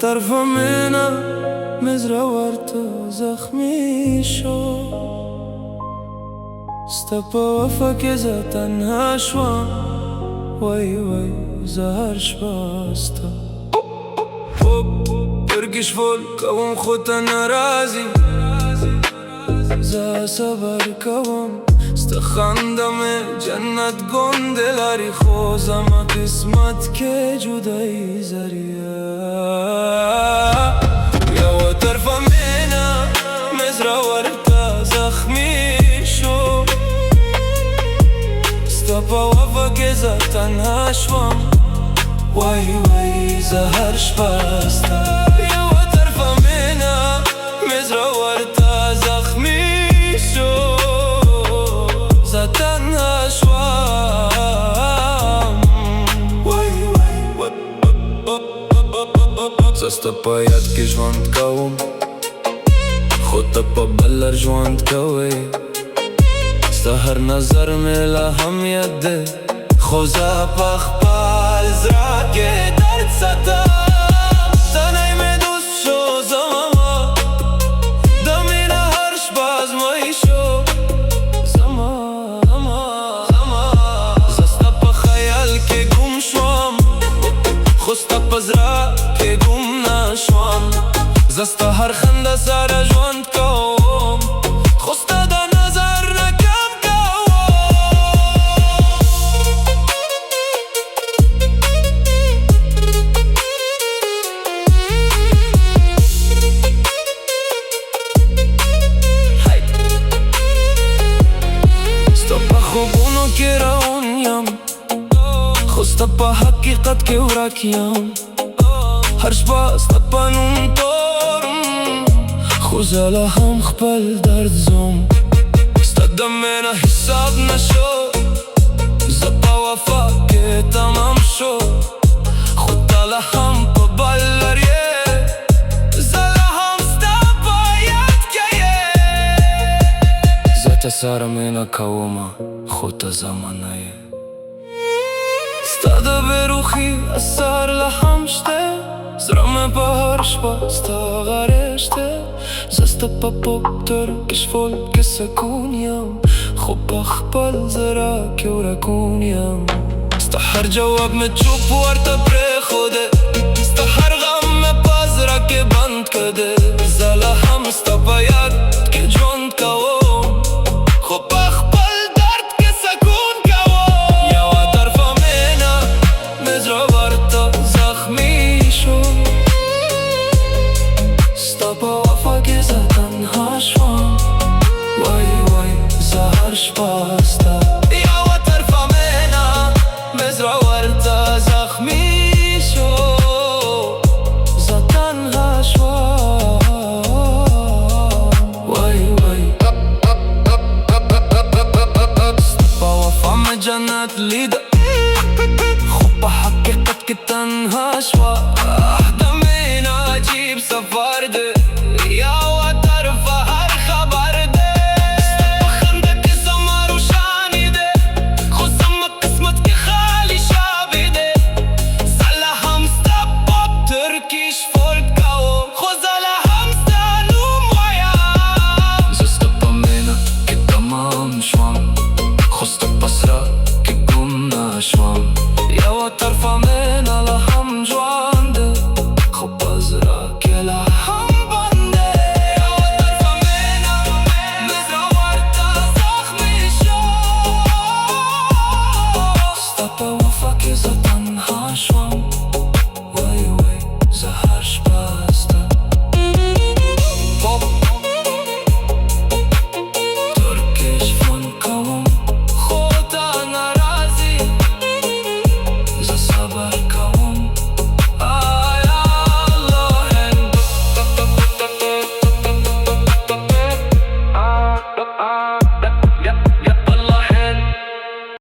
طرف منها مزرورت زخمی شو استپا وفا زه تنها شوام وای وای زهرش باستا برگش فول کوم خودتا نرازی زه صبر کوم استخندم جنت گنده لاری خوزم قسمت که جدایی زریه یا طرف منها مزرورت زخمی شو استپا وفا که زه تنها شوام وای وای زهرش باستا یا طرف منها مزرورت زخمی شو زه تنها شوام وای وای زسته په یاد کې ژوند کوم خو ته په بل ژوند کوې ستا هر نظر مې لا هم یاد دی خو زه په خپل زړه کې درد ساتم تنهی مې دوست شو زما د مینه هر شپه ازمایي شو زما زه ستا په خیال کې ګم شوم خو ستا په زړه کې ګم نه شوم زه ستا هر خنده سره ژوند کوم خو ستا د نظر نه کم ستا په خوبونو کې روان یم خو ستا په حقیقت کې ورک یم هر شپه ستا په نوم تورم خو زه لا هم خپل درد زوم ستا د مینه حساب نشو زه په وفا کې تمام شو خو تا لا هم په بل لرې زه لا هم ستا په یاد کې یې زه تا سره مینه کومه خو ته زما نه یې ستا د بېروخي اثر لا هم شته زړه مې په هر شپه ستا غرېږته زه ستا په پوتر کې شفول کې سکون یم خو په خپل زړه کې ورکون یم ستا هر جواب مې چوپ ورته پرېښوده ستا هر غم مې په زړه کې بند کړده زه لا هم ستا په یاد کې ژوند کوم خو په خپل درد کې سکون کوم یوه طرفه مینه مې زړه ورته زخمی شو ستا په وفا کې زه تنها شوم وای وای زهر شپه ستا یوه طرفه مینه مې زړه ورته زخمی شو زه تنها شوم وای وای ستا په وفا مې جنت لیده خو په حقیقت کې تنها شوه د مینه عجیب سفر دی یوه طرفه هر خبر دی ستا په خنده کې زما روښاني دی خو زما قسمت کې خالي شوی دی زه لا هم ستا پاپ ترکیش فولک کوم خو زه لا هم ستا نوم وایم زه ستا په مینه کې تمام شوم خو ستا په سره کې ګم نه شوم یوه طرفه